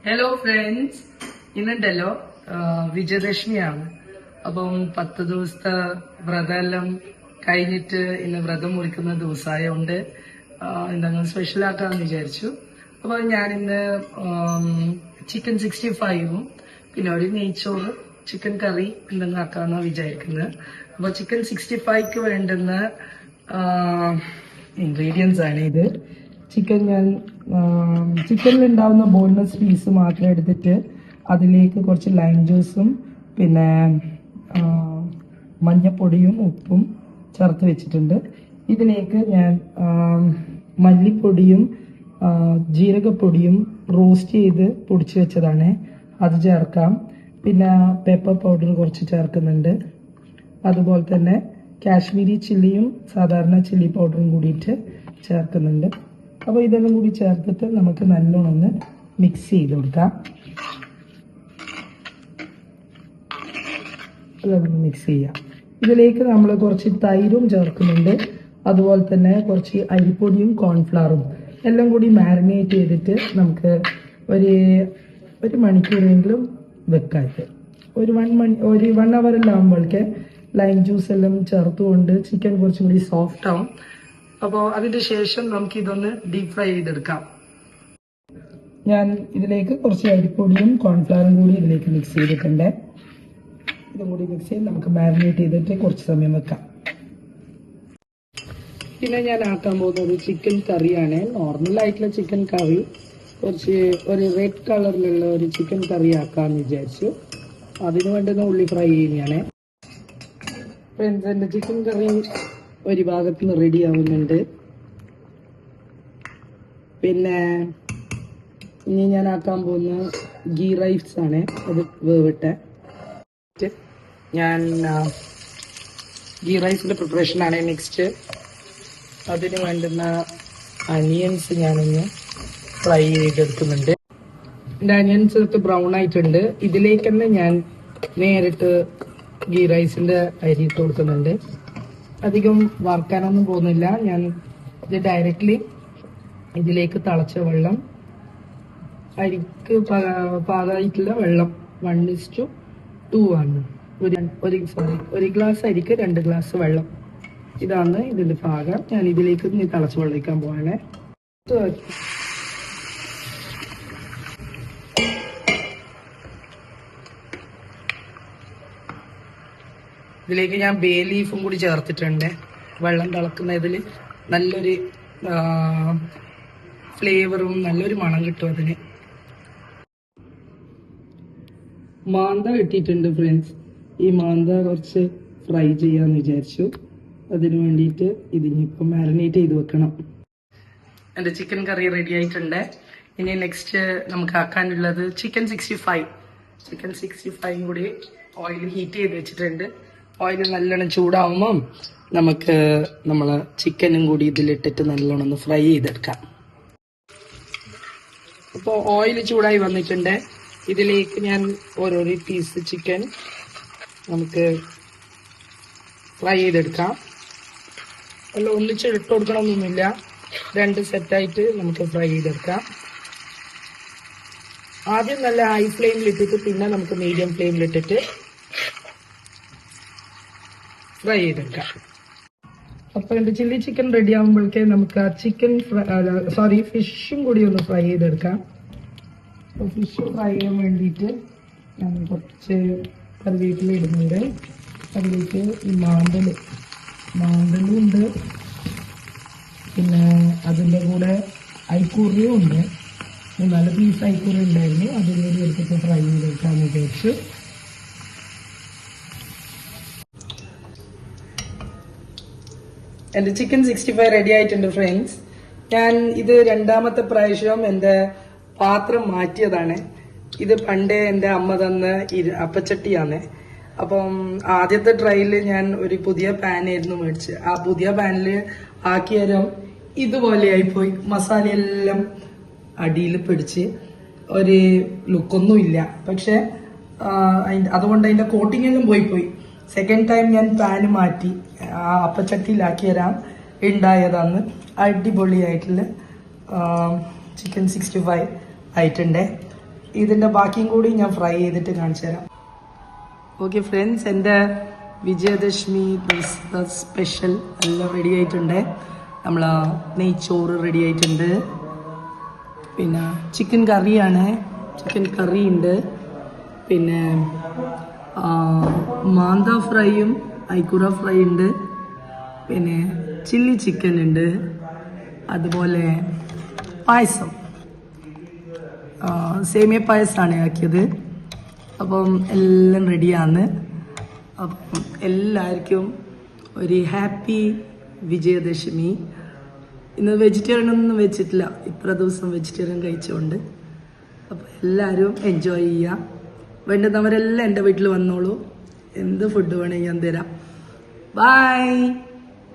Hello friends, ഇന്നുണ്ടല്ലോ വിജയദശമിയാണ്. അപ്പം 10 ദിവസത്തെ വ്രതമെല്ലാം കഴിഞ്ഞിട്ട് ഇന്ന് വ്രതം മുറിക്കുന്ന ദിവസമായതുകൊണ്ട് എന്തെങ്കിലും സ്പെഷ്യൽ ആക്കാമെന്ന് വിചാരിച്ചു. അപ്പോൾ ഞാനിന്ന് ചിക്കൻ 65ഉം പിന്നെ ഒരു നെയ്ച്ചോറ് ചിക്കൻ കറി എന്തെങ്കിലും ആക്കാമെന്നാണ് വിചാരിക്കുന്നത്. അപ്പോൾ ചിക്കൻ 65ക്ക് വേണ്ടുന്ന ഇൻഗ്രീഡിയൻസ് ആണ് ഇത്. ചിക്കനിൽ ഉണ്ടാവുന്ന ബോൺലെസ് പീസ് മാത്രം എടുത്തിട്ട് അതിലേക്ക് കുറച്ച് ലൈം ജ്യൂസും പിന്നെ മഞ്ഞപ്പൊടിയും ഉപ്പും ചേർത്ത് വെച്ചിട്ടുണ്ട്. ഇതിലേക്ക് ഞാൻ മല്ലിപ്പൊടിയും ജീരകപ്പൊടിയും റോസ്റ്റ് ചെയ്ത് പൊടിച്ചു വെച്ചതാണ്, അത് ചേർക്കാം. പിന്നെ പെപ്പർ പൗഡർ കുറച്ച് ചേർക്കുന്നുണ്ട്. അതുപോലെ തന്നെ കാശ്മീരി ചില്ലിയും സാധാരണ ചില്ലി പൗഡറും കൂടിയിട്ട് ചേർക്കുന്നുണ്ട്. അപ്പോൾ ഇതെല്ലാം കൂടി ചേർത്തിട്ട് നമുക്ക് നല്ലോണം ഒന്ന് മിക്സ് ചെയ്ത് കൊടുക്കാം. ഇതൊന്ന് മിക്സ് ചെയ്യാം. ഇതിലേക്ക് നമ്മൾ കുറച്ച് തൈരും ചേർക്കുന്നുണ്ട്. അതുപോലെ തന്നെ കുറച്ച് അരിപ്പൊടിയും കോൺഫ്ലവറും എല്ലാം കൂടി മാരിനേറ്റ് ചെയ്തിട്ട് നമുക്ക് ഒരു മണിക്കൂറെങ്കിലും വെക്കാം. ഒരു 1 അവറെല്ലാം ആകുമ്പോഴേക്ക് ലൈം ജ്യൂസ് എല്ലാം ചേർത്തുകൊണ്ട് ചിക്കൻ കുറച്ചും കൂടി സോഫ്റ്റ് ആവും. അപ്പോൾ അതിന്റെ ശേഷം നമുക്ക് ഇതൊന്ന് ഡീപ് ഫ്രൈ ചെയ്തെടുക്കാം. ഞാൻ ഇതിലേക്ക് കുറച്ച് അരിപ്പൊടിയും കോൺഫ്ലവറും കൂടി ഇതിലേക്ക് മിക്സ് ചെയ്തിട്ടുണ്ട്. ഇതും കൂടി മിക്സ് ചെയ്ത് നമുക്ക് മാരിനേറ്റ് ചെയ്തിട്ട് കുറച്ച് സമയം വെക്കാം. പിന്നെ ഞാൻ ആക്കാൻ പോകുന്നത് ചിക്കൻ കറിയാണ്. നോർമലായിട്ടുള്ള ചിക്കൻ കറി, ഒരു റെഡ് കളറിലുള്ള ഒരു ചിക്കൻ കറി ആക്കാമെന്ന് വിചാരിച്ചു. അതിന് വേണ്ടുന്ന ഉള്ളി ഫ്രൈ ചെയ്യുന്നതാണ്. ഫ്രണ്ട്സ്, എൻ്റെ ചിക്കൻ കറി ഒരു ഭാഗത്ത് നിന്ന് റെഡി ആവുന്നുണ്ട്. പിന്നെ ഇനി ഞാൻ ആക്കാൻ പോകുന്ന ഗീ റൈസ് ആണ്. അത് വേവിട്ടെ ഞാൻ ഗീ റൈസിന്റെ പ്രിപ്പറേഷൻ ആണ് നെക്സ്റ്റ്. അതിന് വേണ്ടുന്ന അനിയൻസ് ഞാനൊന്ന് ഫ്രൈ ചെയ്തെടുക്കുന്നുണ്ട്. എൻ്റെ അനിയൻസ് ഒക്കെ ബ്രൗൺ ആയിട്ടുണ്ട്. ഇതിലേക്ക് തന്നെ ഞാൻ നേരിട്ട് ഗീ റൈസിന്റെ അരി ഇട്ട് കൊടുക്കുന്നുണ്ട്. അധികം വറുക്കാനൊന്നും പോകുന്നില്ല. ഞാൻ ഇത് ഡയറക്റ്റ്ലി ഇതിലേക്ക് തിളച്ച വെള്ളം, അരിക്ക് പാകമായിട്ടുള്ള വെള്ളം 1:2 ആണ്. ഒരു ഗ്ലാസ് അരിക്ക് 2 ഗ്ലാസ് വെള്ളം, ഇതാണ് ഇതിന്റെ പാകം. ഞാൻ ഇതിലേക്ക് തിളച്ച വെള്ളം ഒഴിക്കാൻ പോവാണ്. ഇതിലേക്ക് ഞാൻ ബേ ലീഫും കൂടി ചേർത്തിട്ടുണ്ട്. വെള്ളം തിളക്കുന്നതിൽ നല്ലൊരു ഫ്ലേവറും നല്ലൊരു മണം കിട്ടും അതിന്. മാന്ത കിട്ടിയിട്ടുണ്ട് ഫ്രണ്ട്സ്. ഈ മാന്ത കുറച്ച് ഫ്രൈ ചെയ്യാന്ന് വിചാരിച്ചു. അതിനു വേണ്ടിയിട്ട് ഇതിനിപ്പം മാരിനേറ്റ് ചെയ്ത് വെക്കണം. എൻ്റെ ചിക്കൻ കറി റെഡി ആയിട്ടുണ്ട്. ഇനി നെക്സ്റ്റ് നമുക്ക് ആക്കാനുള്ളത് ചിക്കൻ 65 കൂടി ഓയിൽ ഹീറ്റ് ചെയ്ത് വെച്ചിട്ടുണ്ട്. ഓയിൽ നല്ലോണം ചൂടാവുമ്പം നമുക്ക് നമ്മള് ചിക്കനും കൂടി ഇതിലിട്ടിട്ട് നല്ലോണം ഒന്ന് ഫ്രൈ ചെയ്തെടുക്കാം. അപ്പോൾ ഓയിൽ ചൂടായി വന്നിട്ടുണ്ട്. ഇതിലേക്ക് ഞാൻ ഓരോരോ പീസ് ചിക്കൻ നമുക്ക് ഫ്രൈ ചെയ്തെടുക്കാം. എല്ലാം ഒന്നിച്ച് ഇട്ട് കൊടുക്കണമെന്നൊന്നുമില്ല, 2 സെറ്റായിട്ട് നമുക്ക് ഫ്രൈ ചെയ്തെടുക്കാം. ആദ്യം നല്ല ഹൈ ഫ്ലെയിമിലിട്ടിട്ട് പിന്നെ നമുക്ക് മീഡിയം ഫ്ലെയിമിലിട്ടിട്ട് ഫ്രൈ ചെയ്തെടുക്കാം. അപ്പോൾ എൻ്റെ ചില്ലി ചിക്കൻ റെഡി ആകുമ്പോഴേക്കേ നമുക്ക് ആ ഫിഷും കൂടി ഒന്ന് ഫ്രൈ ചെയ്തെടുക്കാം. അപ്പോൾ ഫിഷ് ഫ്രൈ ചെയ്യാൻ വേണ്ടിയിട്ട് ഞാൻ കുറച്ച് കറിവേപ്പില ഇടുന്നുണ്ട്. അതിലേക്ക് ഈ മാന്തലും ഉണ്ട്, പിന്നെ അതിൻ്റെ കൂടെ അയക്കൂറിയും ഉണ്ട്. 4 പീസ് അയക്കൂറി ഉണ്ടായിരുന്നു. അതും കൂടി എടുത്തിട്ട് ഫ്രൈ ചെയ്തെടുക്കാമെന്ന് വിചാരിച്ചു. എൻ്റെ ചിക്കൻ 65 റെഡി ആയിട്ടുണ്ട് ഫ്രണ്ട്സ്. ഞാൻ ഇത് 2ാമത്തെ പ്രാവശ്യം എൻ്റെ പാത്രം മാറ്റിയതാണ്. ഇത് പണ്ടേ എൻ്റെ അമ്മ തന്ന അപ്പച്ചട്ടിയാണ്. അപ്പം ആദ്യത്തെ ട്രൈയിൽ ഞാൻ ഒരു പുതിയ പാനായിരുന്നു മേടിച്ച്. ആ പുതിയ പാനിൽ ആക്കിയരം ഇതുപോലെയായിപ്പോയി. മസാലയെല്ലാം അടിയിൽ പിടിച്ച് ഒരു ലുക്കൊന്നുമില്ല. പക്ഷെ അതുകൊണ്ട് അതിൻ്റെ കോട്ടിംഗ് എല്ലാം പോയി. സെക്കൻഡ് ടൈം ഞാൻ പാന് മാറ്റി ആ അപ്പച്ചട്ടിയിലാക്കി തരാം ഉണ്ടായതാണ്. അടിപൊളിയായിട്ടുള്ള ചിക്കൻ 65 ആയിട്ടുണ്ട്. ഇതിൻ്റെ ബാക്കിയും കൂടി ഞാൻ ഫ്രൈ ചെയ്തിട്ട് കാണിച്ചു തരാം. ഓക്കെ ഫ്രണ്ട്സ്, എൻ്റെ വിജയദശമി ദിവസത്തെ സ്പെഷ്യൽ എല്ലാം റെഡി ആയിട്ടുണ്ട്. നമ്മൾ നെയ്ച്ചോറ് റെഡി ആയിട്ടുണ്ട്, പിന്നെ ചിക്കൻ കറിയാണ്, ചിക്കൻ കറി ഉണ്ട്, പിന്നെ മാന്ത ഫ്രൈയും ഐക്കുറ ഫ്രൈ ഉണ്ട്, പിന്നെ ചില്ലി ചിക്കൻ ഉണ്ട്, അതുപോലെ പായസം, സേമിയ പായസമാണ് ആക്കിയത്. അപ്പം എല്ലാം റെഡിയാണ്. അപ്പം എല്ലാവർക്കും ഒരു ഹാപ്പി വിജയദശമി. ഇന്ന് വെജിറ്റേറിയൻ ഒന്നും വെച്ചിട്ടില്ല, ഇത്ര ദിവസം വെജിറ്റേറിയൻ കഴിച്ചുകൊണ്ട്. അപ്പം എല്ലാവരും എൻജോയ് ചെയ്യുക. വേണ്ടുന്നവരെല്ലാം എൻ്റെ വീട്ടിൽ വന്നോളൂ, എന്ത് ഫുഡ് വേണമെങ്കിൽ ഞാൻ തരാം. ബൈ.